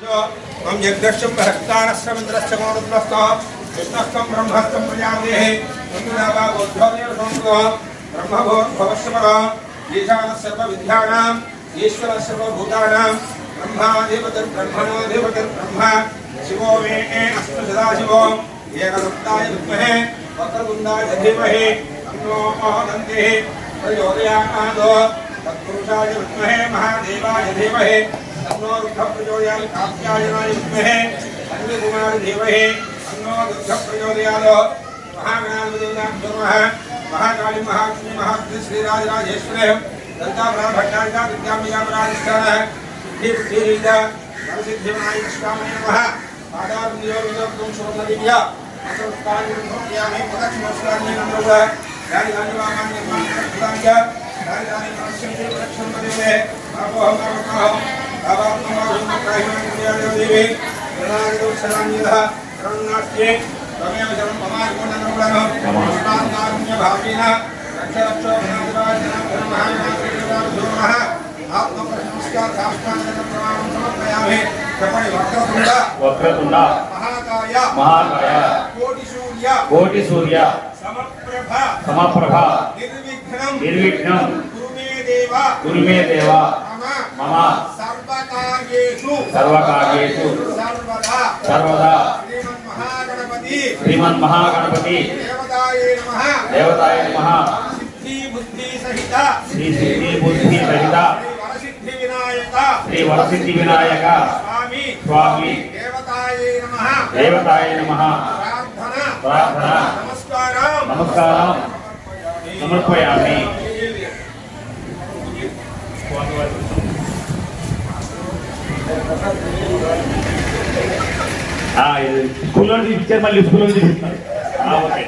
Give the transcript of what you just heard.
मम यज्ञश्च भक्तानस्य मित्रस्य मोदस्तः कृष्णस्थं ब्रह्मस्थं प्रजापतेः मंगलावा गोद्धोदेव संतो ब्रह्मभवस्वपर ईशानः सर्वविद्यानाम् ईश्वरः सर्वभूतानां ब्रह्माधिपतिर्ब्रह्मणोऽधिपतिर्ब्रह्म शिवो मे अस्तु सदाशिवो एकदन्ताय विद्महे वक्रतुण्डाय धीमहि तन्नो दन्तिः प्रचोदयात् तत्पुरुषाय विद्महे महादेवाय धीमहि तन्नो रुद्रः प्रचोदयात् कात्यायनाय विद्महे अन्यकुमाराय धीमहि तन्नो रुद्रः प्रचोदयात् महागणाधिपतिं नमः महाकाली महालक्ष्मी महात्रि श्रीराजराजेश्वरे दत्ताभट्टारिका विद्याम्बिकापराधिष्ठानः सिद्धिबुद्धिरीडा वरसिद्धिविनाय कृष्णामणे नमः पादारविन्दोर्विन्दोर्गुं शोभनदिव्या अथर्वस्तान्निर्भक्त्यामि प्रदक्षिणस्वान्ये नमः राजधानिवामान्यर्माणकृताङ्ग राजधानी मनस्यन्ते प्रदक्षिणपदेवे पापोऽहं पापात्ममाहुम्मकाहिमान्यदेवे प्रणादिदोषरान्यः शरणनास्ये त्वमेव शरणं ममार्कोणनरुणः नमस्तान्नारुण्यभावेन रक्षरक्षोभनादिवाजनमहामात्रिदेवाभ्यो नमः आत्मप्रशंस्कार साष्टाङ्गप्रमाणं समर्पयामि कृपणि वक्रतुण्ड महाकाय कोटिसूर्य समप्रभ निर्विघ्नं कुरु मे देव मम सर्वकार्येषु सर्वदा श्रीमन्महागणपति देवताय नमः श्री सिद्धि बुद्धि सहित श्री वरसिद्धि विनायक स्वामी देवताय नमः प्रार्थना नमस्कारं समर्पयामि स्कूल पिक्चर मళ్ళీ स्कूल ओके